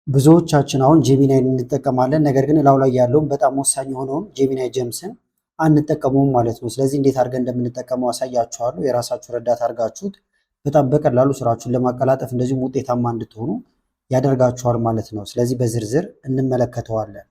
ብዙዎቻችን አሁን ጄሚናይን እንጠቀማለን። ነገር ግን እላው ላይ ያለውን በጣም ወሳኝ የሆነውን ጄሚናይ ጀምስን አንጠቀመውም ማለት ነው። ስለዚህ እንዴት አድርገን እንደምንጠቀመው አሳያችኋለሁ። የራሳችሁ ረዳት አድርጋችሁት በጣም በቀላሉ ስራችሁን ለማቀላጠፍ እንደዚሁም ውጤታማ እንድትሆኑ ያደርጋችኋል ማለት ነው። ስለዚህ በዝርዝር እንመለከተዋለን።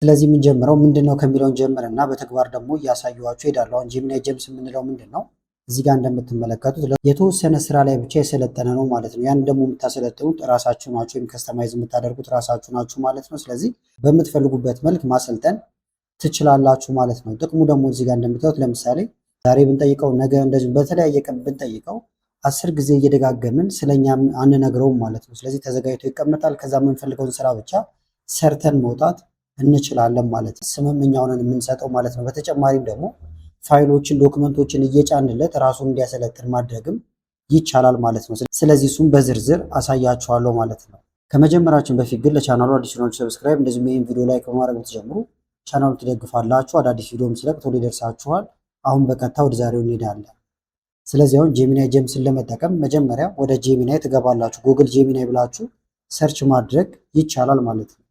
ስለዚህ የምንጀምረው ምንድነው ከሚለውን ጀምርና በተግባር ደግሞ እያሳየኋችሁ ሄዳለሁ። አሁን ጄሚናይ ጀምስ የምንለው ምንድነው? እዚህ ጋር እንደምትመለከቱት የተወሰነ ስራ ላይ ብቻ የሰለጠነ ነው ማለት ነው። ያን ደግሞ የምታሰለጥኑት ራሳችሁ ናችሁ፣ ወይም ከስተማይዝ የምታደርጉት ራሳችሁ ናችሁ ማለት ነው። ስለዚህ በምትፈልጉበት መልክ ማሰልጠን ትችላላችሁ ማለት ነው። ጥቅሙ ደግሞ እዚህ ጋር እንደምታዩት ለምሳሌ ዛሬ ብንጠይቀው ነገ እንደዚሁ በተለያየ ቀን ብንጠይቀው 10 ጊዜ እየደጋገምን ስለኛ አንነግረውም ማለት ነው። ስለዚህ ተዘጋጅቶ ይቀመጣል። ከዛ የምንፈልገውን ስራ ብቻ ሰርተን መውጣት እንችላለን ማለት ነው። ስምም እኛውን የምንሰጠው ማለት ነው። በተጨማሪም ደግሞ ፋይሎችን ዶክመንቶችን እየጫንለት ራሱን እንዲያሰለጥን ማድረግም ይቻላል ማለት ነው። ስለዚህ እሱም በዝርዝር አሳያችኋለሁ ማለት ነው። ከመጀመራችን በፊት ግን ለቻናሉ አዲስ ሆናችሁ ሰብስክራይብ፣ እንደዚሁም ይህን ቪዲዮ ላይክ በማድረግ ብትጀምሩ ቻናሉ ትደግፋላችሁ። አዳዲስ ቪዲዮም ስለቅ ቶሎ ይደርሳችኋል። አሁን በቀጥታ ወደ ዛሬው እንሄዳለን። ስለዚህ አሁን ጄሚናይ ጀምስን ለመጠቀም መጀመሪያ ወደ ጄሚናይ ትገባላችሁ። ጉግል ጄሚናይ ብላችሁ ሰርች ማድረግ ይቻላል ማለት ነው።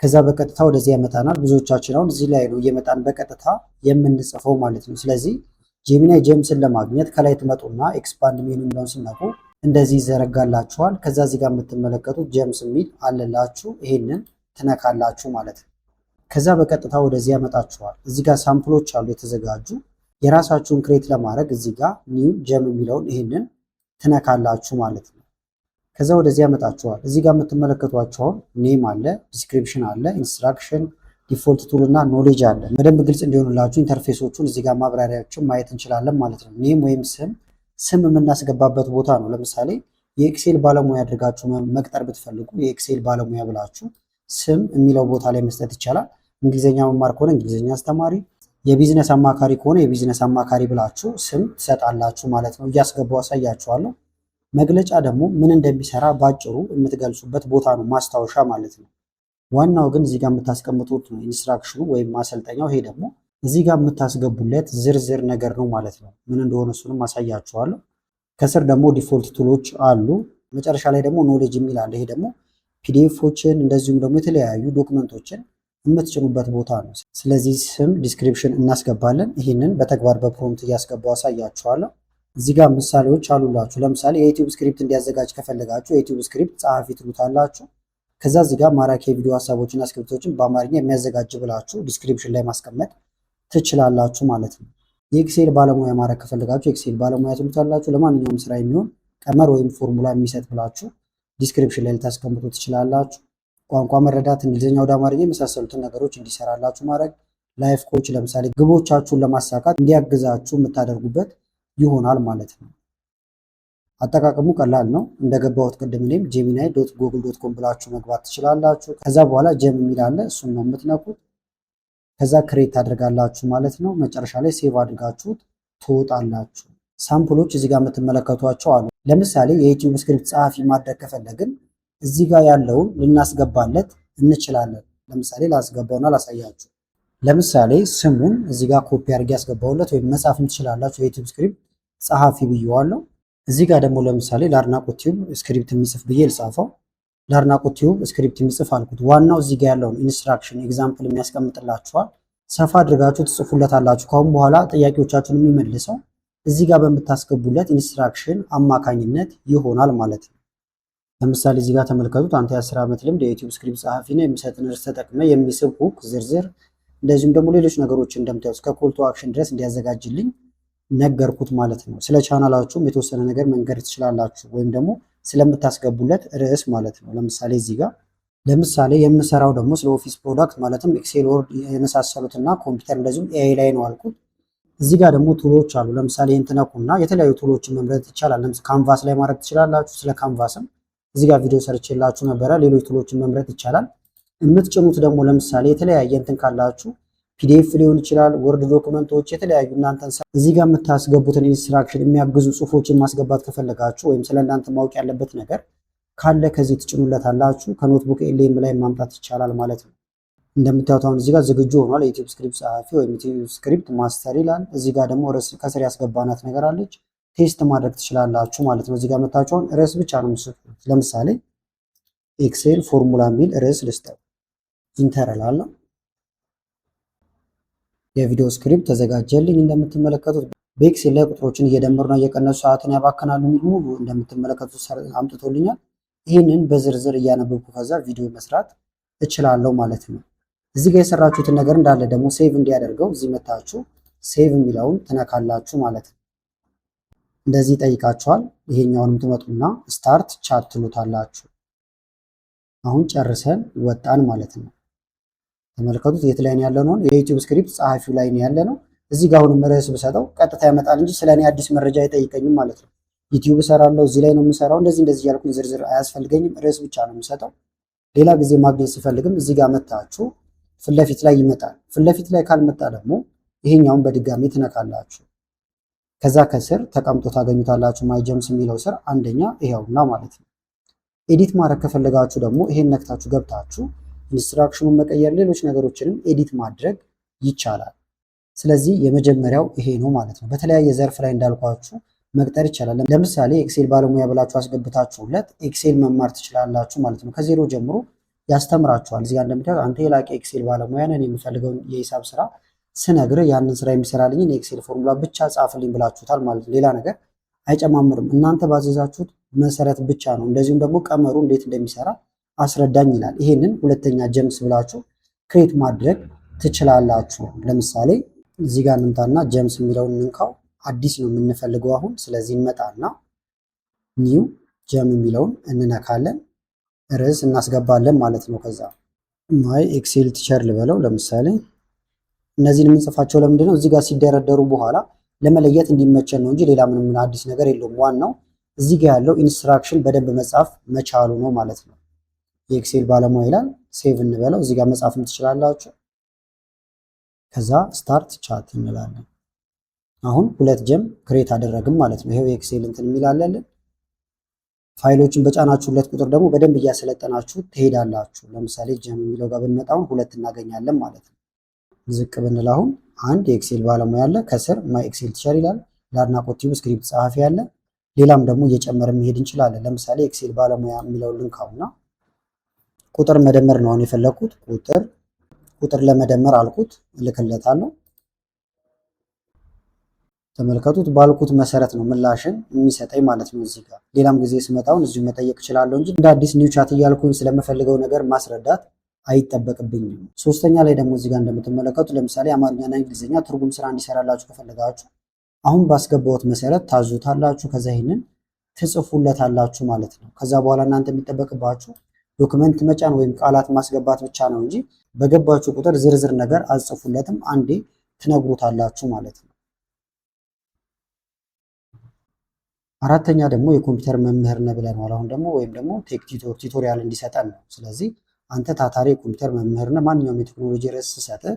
ከዛ በቀጥታ ወደዚህ ያመጣናል። ብዙዎቻችን አሁን እዚህ ላይ ነው እየመጣን በቀጥታ የምንጽፈው ማለት ነው። ስለዚህ ጄሚናይ ጀምስን ለማግኘት ከላይ ትመጡና ኤክስፓንድ ሜኑ የሚለውን ስነቁ እንደዚህ ይዘረጋላችኋል። ከዛ እዚህ ጋር የምትመለከቱት ጀምስ የሚል አለላችሁ። ይሄንን ትነካላችሁ ማለት ነው። ከዛ በቀጥታ ወደዚህ ያመጣችኋል። እዚህ ጋር ሳምፕሎች አሉ የተዘጋጁ። የራሳችሁን ክሬት ለማድረግ እዚህ ጋር ኒው ጀም የሚለውን ይሄንን ትነካላችሁ ማለት ነው። ከዛ ወደዚህ ያመጣችኋል። እዚህ ጋር የምትመለከቷቸውን ኔም አለ፣ ዲስክሪፕሽን አለ፣ ኢንስትራክሽን፣ ዲፎልት ቱል እና ኖሌጅ አለ። በደንብ ግልጽ እንዲሆንላችሁ ኢንተርፌሶቹን እዚህ ጋር ማብራሪያዎችን ማየት እንችላለን ማለት ነው። ኔም ወይም ስም የምናስገባበት ቦታ ነው። ለምሳሌ የኤክሴል ባለሙያ አድርጋችሁ መቅጠር ብትፈልጉ የኤክሴል ባለሙያ ብላችሁ ስም የሚለው ቦታ ላይ መስጠት ይቻላል። እንግሊዝኛ መማር ከሆነ እንግሊዝኛ አስተማሪ፣ የቢዝነስ አማካሪ ከሆነ የቢዝነስ አማካሪ ብላችሁ ስም ትሰጣላችሁ ማለት ነው። እያስገባው አሳያችኋለሁ። መግለጫ ደግሞ ምን እንደሚሰራ ባጭሩ የምትገልጹበት ቦታ ነው፣ ማስታወሻ ማለት ነው። ዋናው ግን እዚህ ጋር የምታስቀምጡት ነው ኢንስትራክሽኑ ወይም ማሰልጠኛው። ይሄ ደግሞ እዚህ ጋር የምታስገቡለት ዝርዝር ነገር ነው ማለት ነው። ምን እንደሆነ እሱንም አሳያችኋለሁ። ከስር ደግሞ ዲፎልት ቱሎች አሉ። መጨረሻ ላይ ደግሞ ኖሌጅ የሚል አለ። ይሄ ደግሞ ፒዲኤፎችን እንደዚሁም ደግሞ የተለያዩ ዶክመንቶችን የምትጭኑበት ቦታ ነው። ስለዚህ ስም ዲስክሪፕሽን እናስገባለን። ይህንን በተግባር በፕሮምፕት እያስገባው አሳያችኋለሁ። እዚህ ጋር ምሳሌዎች አሉላችሁ። ለምሳሌ የዩቲዩብ ስክሪፕት እንዲያዘጋጅ ከፈለጋችሁ የዩቲዩብ ስክሪፕት ጸሐፊ ትሉታላችሁ። ከዛ እዚህ ጋር ማራኪ የቪዲዮ ሀሳቦችና ስክሪፕቶችን በአማርኛ የሚያዘጋጅ ብላችሁ ዲስክሪፕሽን ላይ ማስቀመጥ ትችላላችሁ ማለት ነው። የኤክሴል ባለሙያ ማድረግ ከፈለጋችሁ የኤክሴል ባለሙያ ትሉታላችሁ። ለማንኛውም ስራ የሚሆን ቀመር ወይም ፎርሙላ የሚሰጥ ብላችሁ ዲስክሪፕሽን ላይ ልታስቀምጡ ትችላላችሁ። ቋንቋ መረዳት፣ እንግሊዝኛ ወደ አማርኛ የመሳሰሉትን ነገሮች እንዲሰራላችሁ ማድረግ። ላይፍ ኮች ለምሳሌ ግቦቻችሁን ለማሳካት እንዲያግዛችሁ የምታደርጉበት ይሆናል ማለት ነው። አጠቃቀሙ ቀላል ነው። እንደገባሁት ቅድም እኔም ጄሚናይ .google.com ብላችሁ መግባት ትችላላችሁ። ከዛ በኋላ ጀም የሚል አለ፣ እሱን ነው የምትነኩት። ከዛ ክሬት ታደርጋላችሁ ማለት ነው። መጨረሻ ላይ ሴቭ አድርጋችሁት ትወጣላችሁ። ሳምፕሎች እዚህ ጋር የምትመለከቷቸው አሉ። ለምሳሌ የዩቲዩብ ስክሪፕት ጸሐፊ ማድረግ ከፈለግን እዚህ ጋር ያለውን ልናስገባለት እንችላለን። ለምሳሌ ላስገባውና ላሳያችሁ። ለምሳሌ ስሙን እዚህ ጋር ኮፒ አድርጌ ያስገባውለት ወይም መጻፍም ትችላላችሁ። የዩቲዩብ ስክሪፕት ጸሐፊ ብየዋለሁ። እዚህ ጋር ደግሞ ለምሳሌ ለአድናቆት ቲዩብ ስክሪፕት የሚጽፍ ብዬ ልጻፈው። ለአድናቆት ቲዩብ ስክሪፕት የሚጽፍ አልኩት። ዋናው እዚህ ጋር ያለውን ኢንስትራክሽን ኤግዛምፕል የሚያስቀምጥላችኋል። ሰፋ አድርጋችሁ ትጽፉለታላችሁ። ካሁን በኋላ ጥያቄዎቻችሁን የሚመልሰው እዚህ ጋር በምታስገቡለት ኢንስትራክሽን አማካኝነት ይሆናል ማለት ነው። ለምሳሌ እዚህ ጋር ተመልከቱት። አንተ የ10 ዓመት ልምድ የዩቲዩብ ስክሪፕት ጸሐፊ ነህ፣ የሚሰጥን ርዕስ ተጠቅመ የሚስብ ሁክ ዝርዝር፣ እንደዚሁም ደግሞ ሌሎች ነገሮች እንደምታዩት እስከ ኮል ቱ አክሽን ድረስ እንዲያዘጋጅልኝ ነገርኩት ማለት ነው። ስለ ቻናላችሁም የተወሰነ ነገር መንገድ ትችላላችሁ፣ ወይም ደግሞ ስለምታስገቡለት ርዕስ ማለት ነው። ለምሳሌ እዚህ ጋር የምሰራው ደግሞ ስለ ኦፊስ ፕሮዳክት ማለትም ኤክሴል፣ ወርድ የመሳሰሉትና ኮምፒውተር እንደዚሁም ኤአይ ላይ ነው አልኩት። እዚህ ጋር ደግሞ ቱሎች አሉ። ለምሳሌ እንትነኩና የተለያዩ ቱሎችን መምረጥ ይቻላል። ለምሳሌ ካንቫስ ላይ ማድረግ ትችላላችሁ። ስለ ካንቫስም እዚህ ጋር ቪዲዮ ሰርቼላችሁ ነበረ። ሌሎች ቱሎችን መምረጥ ይቻላል። የምትጭኑት ደግሞ ለምሳሌ የተለያየ እንትን ካላችሁ ፒዲኤፍ ሊሆን ይችላል፣ ወርድ ዶክመንቶች፣ የተለያዩ እናንተን እዚህ ጋር የምታስገቡትን ኢንስትራክሽን የሚያግዙ ጽሁፎችን ማስገባት ከፈለጋችሁ ወይም ስለ እናንተ ማወቅ ያለበት ነገር ካለ ከዚህ ትጭኑለታላችሁ። ከኖትቡክ ኤልኤም ላይ ማምጣት ይቻላል ማለት ነው። እንደምታዩት አሁን እዚህ ጋር ዝግጁ ሆኗል። የዩቲዩብ ስክሪፕት ጸሐፊ ወይም ዩቲዩብ ስክሪፕት ማስተር ይላል። እዚህ ጋር ደግሞ ከስር ያስገባናት ነገር አለች። ቴስት ማድረግ ትችላላችሁ ማለት ነው። እዚህ ጋር መታችሁን ርዕስ ብቻ ነው የምትሰጡት። ለምሳሌ ኤክሴል ፎርሙላ የሚል ርዕስ ልስጠው፣ ኢንተር እላለሁ። የቪዲዮ ስክሪፕት ተዘጋጀልኝ። እንደምትመለከቱት በኤክሴል ላይ ቁጥሮችን እየደመሩና እየቀነሱ ሰዓትን ያባክናሉ የሚል ሙሉ እንደምትመለከቱት አምጥቶልኛል። ይህንን በዝርዝር እያነበብኩ ከዛ ቪዲዮ መስራት እችላለሁ ማለት ነው። እዚህ ጋር የሰራችሁትን ነገር እንዳለ ደግሞ ሴቭ እንዲያደርገው እዚህ መታችሁ ሴቭ የሚለውን ትነካላችሁ ማለት ነው። እንደዚህ ይጠይቃችኋል። ይሄኛውንም ትመጡና ስታርት ቻት ትሉታላችሁ። አሁን ጨርሰን ወጣን ማለት ነው። ተመልከቱት። የት ላይ ነው ያለነው? የዩቲዩብ ስክሪፕት ጸሐፊው ላይ ነው ያለነው። እዚህ ጋር አሁንም ርዕስ ብሰጠው ቀጥታ ያመጣል እንጂ ስለኔ አዲስ መረጃ አይጠይቀኝም ማለት ነው። ዩቲዩብ እሰራለሁ፣ እዚህ ላይ ነው የምሰራው፣ እንደዚህ እያልኩኝ ዝርዝር አያስፈልገኝም። ርዕስ ብቻ ነው የምሰጠው። ሌላ ጊዜ ማግኘት ስፈልግም እዚህ ጋር መታችሁ ፊት ለፊት ላይ ይመጣል። ፊት ለፊት ላይ ካልመጣ ደግሞ ይሄኛውን በድጋሚ ትነካላችሁ። ከዛ ከስር ተቀምጦ ታገኙታላችሁ። ማይ ጀምስ የሚለው ስር አንደኛ ይሄውና ማለት ነው። ኤዲት ማድረግ ከፈለጋችሁ ደግሞ ይሄን ነክታችሁ ገብታችሁ ኢንስትራክሽኑን መቀየር፣ ሌሎች ነገሮችንም ኤዲት ማድረግ ይቻላል። ስለዚህ የመጀመሪያው ይሄ ነው ማለት ነው። በተለያየ ዘርፍ ላይ እንዳልኳችሁ መቅጠር ይቻላል። ለምሳሌ ኤክሴል ባለሙያ ብላችሁ አስገብታችሁለት ኤክሴል መማር ትችላላችሁ ማለት ነው። ከዜሮ ጀምሮ ያስተምራችኋል። እዚህ ጋር እንደምታዩት አንተ የላቀ ኤክሴል ባለሙያ ነን፣ የሚፈልገውን የሂሳብ ስራ ስነግር ያንን ስራ የሚሰራልኝን የኤክሴል ፎርሙላ ብቻ ጻፍልኝ ብላችሁታል ማለት ነው። ሌላ ነገር አይጨማምርም። እናንተ ባዘዛችሁት መሰረት ብቻ ነው። እንደዚሁም ደግሞ ቀመሩ እንዴት እንደሚሰራ አስረዳኝ ይላል። ይሄንን ሁለተኛ ጀምስ ብላችሁ ክሬት ማድረግ ትችላላችሁ። ለምሳሌ እዚህ ጋር እንምጣና ጀምስ የሚለውን እንንካው። አዲስ ነው የምንፈልገው አሁን። ስለዚህ እንመጣና ኒው ጀም የሚለውን እንነካለን። ርዕስ እናስገባለን ማለት ነው። ከዛ ማይ ኤክሴል ቲቸር ልበለው ለምሳሌ። እነዚህን የምንጽፋቸው ለምንድን ነው? እዚህ ጋር ሲደረደሩ በኋላ ለመለየት እንዲመቸን ነው እንጂ ሌላ ምንም አዲስ ነገር የለውም። ዋናው እዚህ ጋር ያለው ኢንስትራክሽን በደንብ መጻፍ መቻሉ ነው ማለት ነው። የኤክሴል ባለሙያ ይላል። ሴቭ እንበለው። እዚህ ጋር መጻፍም ትችላላችሁ። ከዛ ስታርት ቻት እንላለን። አሁን ሁለት ጀም ክሬት አደረግም ማለት ነው። ይሄው የኤክሴል እንትን የሚላለልን ፋይሎችን በጫናችሁለት ቁጥር ደግሞ በደንብ እያሰለጠናችሁ ትሄዳላችሁ። ለምሳሌ ጀም የሚለው ጋር ብንመጣውን ሁለት እናገኛለን ማለት ነው። ዝቅ ብንል አሁን አንድ የኤክሴል ባለሙያ አለ። ከስር ማይ ኤክሴል ቲቸር ይላል። ለአድናቆት ቲዩብ ስክሪፕት ጸሐፊ አለ። ሌላም ደግሞ እየጨመረ መሄድ እንችላለን። ለምሳሌ ኤክሴል ባለሙያ የሚለው ልንካውና ቁጥር መደመር ነው አሁን የፈለኩት። ቁጥር ለመደመር አልኩት፣ እልክለታለሁ። ተመልከቱት። ባልኩት መሰረት ነው ምላሽን የሚሰጠኝ ማለት ነው። እዚህ ጋር ሌላም ጊዜ ስመጣውን እዚሁ መጠየቅ እችላለሁ እንጂ እንደ አዲስ ኒው ቻት እያልኩኝ ስለምፈልገው ነገር ማስረዳት አይጠበቅብኝም። ሶስተኛ ላይ ደግሞ እዚህ ጋር እንደምትመለከቱት ለምሳሌ አማርኛና እንግሊዝኛ ትርጉም ስራ እንዲሰራላችሁ ከፈለጋችሁ አሁን ባስገባሁት መሰረት ታዙታላችሁ። ከዛ ይሄንን ትጽፉለታላችሁ ማለት ነው። ከዛ በኋላ እናንተ የሚጠበቅባችሁ ዶክመንት መጫን ወይም ቃላት ማስገባት ብቻ ነው እንጂ በገባችሁ ቁጥር ዝርዝር ነገር አጽፉለትም፣ አንዴ ትነግሩታላችሁ ማለት ነው። አራተኛ ደግሞ የኮምፒውተር መምህር ነህ ብለናል። አሁን ደግሞ ወይም ደግሞ ቴክ ቲቶሪያል እንዲሰጠን ነው። ስለዚህ አንተ ታታሪ የኮምፒውተር መምህር ነህ፣ ማንኛውም የቴክኖሎጂ ርዕስ ስሰጥህ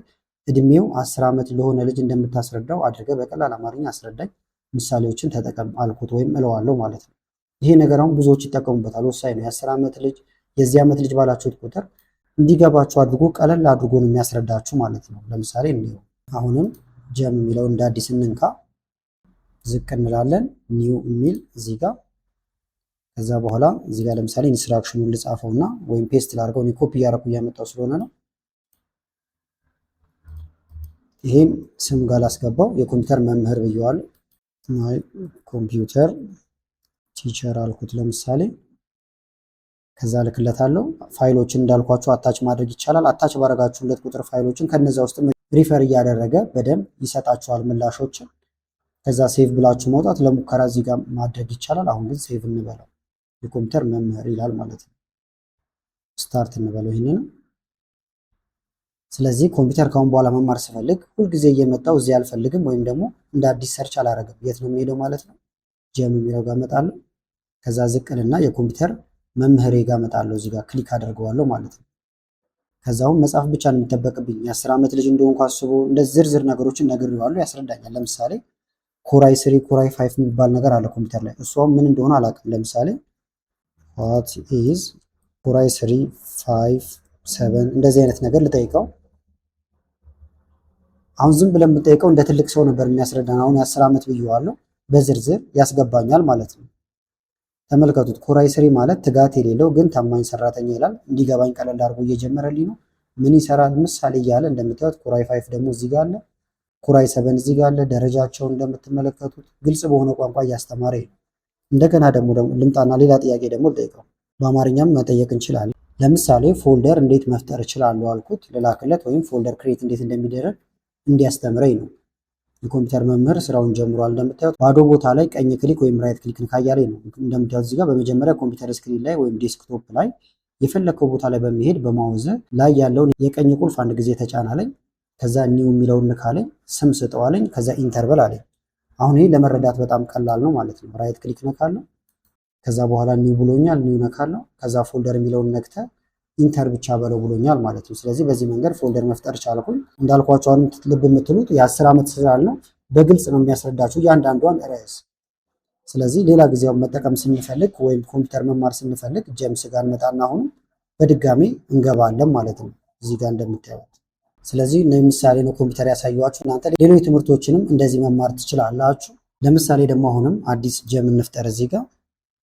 እድሜው 10 ዓመት ለሆነ ልጅ እንደምታስረዳው አድርገህ በቀላል አማርኛ አስረዳኝ፣ ምሳሌዎችን ተጠቀም አልኩት ወይም እለዋለሁ ማለት ነው። ይሄ ነገር አሁን ብዙዎች ይጠቀሙበታል፣ ወሳኝ ነው። የ10 ዓመት ልጅ የዚህ ዓመት ልጅ ባላችሁት ቁጥር እንዲገባችሁ አድርጎ ቀለል አድርጎ ነው የሚያስረዳችሁ ማለት ነው። ለምሳሌ እንየው። አሁንም ጀም የሚለው እንደ አዲስ እንንካ፣ ዝቅ እንላለን፣ ኒው የሚል እዚህ ጋር። ከዛ በኋላ እዚህ ጋር ለምሳሌ ኢንስትራክሽኑን ልጻፈውና ወይም ፔስት ላድርገው። እኔ ኮፒ እያደረኩ እያመጣው ስለሆነ ነው። ይሄን ስም ጋር ላስገባው። የኮምፒውተር መምህር ብየዋለሁ። ማይ ኮምፒውተር ቲቸር አልኩት ለምሳሌ። ከዛ ልክለታለሁ። ፋይሎችን እንዳልኳችሁ አታች ማድረግ ይቻላል። አታች ባረጋችሁለት ቁጥር ፋይሎችን ከነዛ ውስጥ ሪፈር እያደረገ በደንብ ይሰጣችኋል ምላሾችን። ከዛ ሴቭ ብላችሁ መውጣት ለሙከራ እዚህ ጋር ማድረግ ይቻላል። አሁን ግን ሴቭ እንበለው። የኮምፒውተር መምህር ይላል ማለት ነው። ስታርት እንበለው ይህንን። ስለዚህ ኮምፒውተር ካሁን በኋላ መማር ስፈልግ ሁልጊዜ እየመጣው እዚህ አልፈልግም፣ ወይም ደግሞ እንደ አዲስ ሰርች አላረግም። የት ነው የሚሄደው ማለት ነው? ጀም የሚለው ጋር እመጣለሁ። ከዛ ዝቅልና የኮምፒውተር መምህሬ ጋር እመጣለሁ። እዚህ ጋር ክሊክ አደርገዋለሁ ማለት ነው። ከዛውን መጻፍ ብቻ ነው የሚጠበቅብኝ። የ10 ዓመት ልጅ እንደሆንኩ አስቦ እንደ ዝርዝር ነገሮችን ነግሬዋለሁ፣ ያስረዳኛል። ለምሳሌ ኮራይ 3 ኮራይ 5 የሚባል ነገር አለ ኮምፒውተር ላይ። እሷም ምን እንደሆነ አላውቅም። ለምሳሌ what is ኮራይ 3 5 7 እንደዚህ አይነት ነገር ልጠይቀው። አሁን ዝም ብለን የምንጠይቀው እንደ ትልቅ ሰው ነበር የሚያስረዳን። አሁን የ10 ዓመት ብየዋለሁ። በዝርዝር ያስገባኛል ማለት ነው። ተመልከቱት። ኮር i3 ማለት ትጋት የሌለው ግን ታማኝ ሰራተኛ ይላል። እንዲገባኝ ቀለል አድርጎ እየጀመረልኝ ነው። ምን ይሰራል ምሳሌ እያለ እንደምታዩት ኮር i5 ደግሞ እዚህ ጋር አለ። ኮር i7 እዚህ ጋር አለ። ደረጃቸውን እንደምትመለከቱት ግልጽ በሆነ ቋንቋ እያስተማረ ነው። እንደገና ደግሞ ልምጣና ሌላ ጥያቄ ደግሞ ልጠይቀው። በአማርኛም መጠየቅ እንችላለን። ለምሳሌ ፎልደር እንዴት መፍጠር እችላለሁ አልኩት። ልላክለት ወይም ፎልደር ክሬት እንዴት እንደሚደረግ እንዲያስተምረኝ ነው። የኮምፒውተር መምህር ስራውን ጀምሯል። እንደምታዩት ባዶ ቦታ ላይ ቀኝ ክሊክ ወይም ራይት ክሊክ ካያለኝ ነው። እንደምታዩት እዚህ ጋር በመጀመሪያ ኮምፒውተር ስክሪን ላይ ወይም ዴስክቶፕ ላይ የፈለከው ቦታ ላይ በመሄድ በማውዝ ላይ ያለውን የቀኝ ቁልፍ አንድ ጊዜ ተጫናለኝ። ከዛ ኒው የሚለውን ንካለኝ፣ ስም ስጠዋለኝ፣ ከዛ ኢንተርበል አለኝ። አሁን ይሄ ለመረዳት በጣም ቀላል ነው ማለት ነው። ራይት ክሊክ ነካለሁ፣ ከዛ በኋላ ኒው ብሎኛል፣ ኒው ነካለሁ። ከዛ ፎልደር የሚለውን ነክተ ኢንተር ብቻ በለው ብሎኛል ማለት ነው። ስለዚህ በዚህ መንገድ ፎልደር መፍጠር ቻልኩኝ። እንዳልኳቸው አሁን ልብ የምትሉት የ10 ዓመት ስላል ነው በግልጽ ነው የሚያስረዳችሁ እያንዳንዷን ርዕስ። ስለዚህ ሌላ ጊዜው መጠቀም ስንፈልግ ወይም ኮምፒውተር መማር ስንፈልግ ጀምስ ጋር እንመጣና አሁን በድጋሚ እንገባለን ማለት ነው እዚህ ጋር እንደምታዩት። ስለዚህ ለምሳሌ ነው ኮምፒውተር ያሳየኋችሁ። እናንተ ሌሎች ትምህርቶችንም እንደዚህ መማር ትችላላችሁ። ለምሳሌ ደግሞ አሁንም አዲስ ጀም እንፍጠር። እዚህ ጋር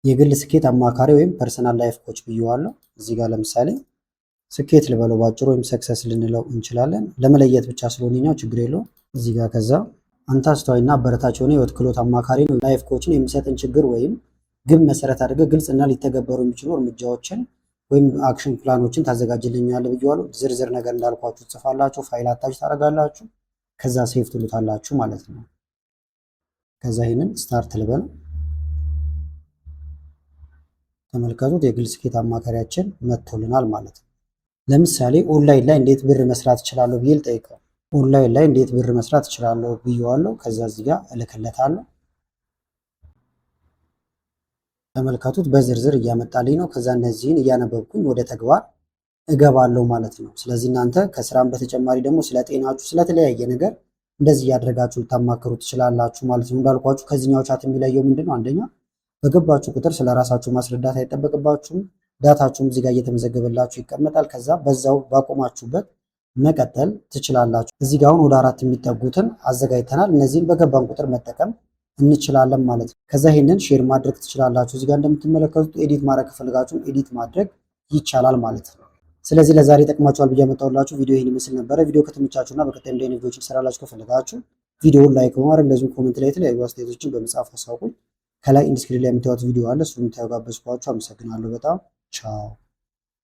የግል ስኬት አማካሪ ወይም ፐርሰናል ላይፍ ኮች ብየዋለሁ። እዚህ ጋር ለምሳሌ ስኬት ልበለው ባጭሩ ወይም ሰክሰስ ልንለው እንችላለን። ለመለየት ብቻ ስለሆነኛው ችግር የለውም። እዚህ ጋር ከዛ አንተ አስተዋይና አበረታች የሆነ የህይወት ክህሎት አማካሪ ነው። ላይፍ ኮችን የሚሰጥን ችግር ወይም ግብ መሰረት አድርገህ ግልጽና ሊተገበሩ የሚችሉ እርምጃዎችን ወይም አክሽን ፕላኖችን ታዘጋጅልኛለህ ብየዋለሁ። ዝርዝር ነገር እንዳልኳችሁ ትጽፋላችሁ፣ ፋይል አታች ታደርጋላችሁ፣ ከዛ ሴቭ ትሉታላችሁ ማለት ነው። ከዛ ይህንን ስታርት ልበል። ተመልከቱት፣ የግል ስኬት አማካሪያችን መጥቶልናል ማለት ነው። ለምሳሌ ኦንላይን ላይ እንዴት ብር መስራት እችላለሁ ብዬ ልጠይቀው። ኦንላይን ላይ እንዴት ብር መስራት እችላለሁ ብየዋለሁ። ከዛ እዚህ ጋር እልክለታለሁ። ተመልከቱት፣ በዝርዝር እያመጣልኝ ነው። ከዛ እነዚህን እያነበብኩኝ ወደ ተግባር እገባለሁ ማለት ነው። ስለዚህ እናንተ ከስራም በተጨማሪ ደግሞ ስለ ጤናችሁ፣ ስለተለያየ ነገር እንደዚህ እያደረጋችሁ ልታማከሩ ትችላላችሁ ማለት ነው። እንዳልኳችሁ ከዚህኛው ቻት የሚለየው ምንድነው? አንደኛ በገባችሁ ቁጥር ስለ ራሳችሁ ማስረዳት አይጠበቅባችሁም። ዳታችሁም እዚህ ጋር እየተመዘገበላችሁ ይቀመጣል። ከዛ በዛው ባቆማችሁበት መቀጠል ትችላላችሁ። እዚህ ጋር አሁን ወደ 4 የሚጠጉትን አዘጋጅተናል። እነዚህን በገባን ቁጥር መጠቀም እንችላለን ማለት ነው። ከዛ ይሄንን ሼር ማድረግ ትችላላችሁ። እዚህ ጋር እንደምትመለከቱት ኤዲት ማድረግ ከፈልጋችሁም ኤዲት ማድረግ ይቻላል ማለት ነው። ስለዚህ ለዛሬ ጠቅማችኋል ብዬ ያመጣሁላችሁ ቪዲዮ ይህን ይመስል ነበረ። ቪዲዮ ከተመቻችሁና በቀጣይ እንደ ቪዲዮዎችን ሰራላችሁ ከፈለጋችሁ ቪዲዮውን ላይክ በማድረግ እንደዚሁም ኮሜንት ላይ የተለያዩ አስተያየቶችን በመጻፍ አሳውቁኝ። ከላይ ኢንስክሪን ላይ የምታዩት ቪዲዮ አለ፣ እሱን የምታዩ ጋበዝኳችሁ። አመሰግናለሁ በጣም ቻው።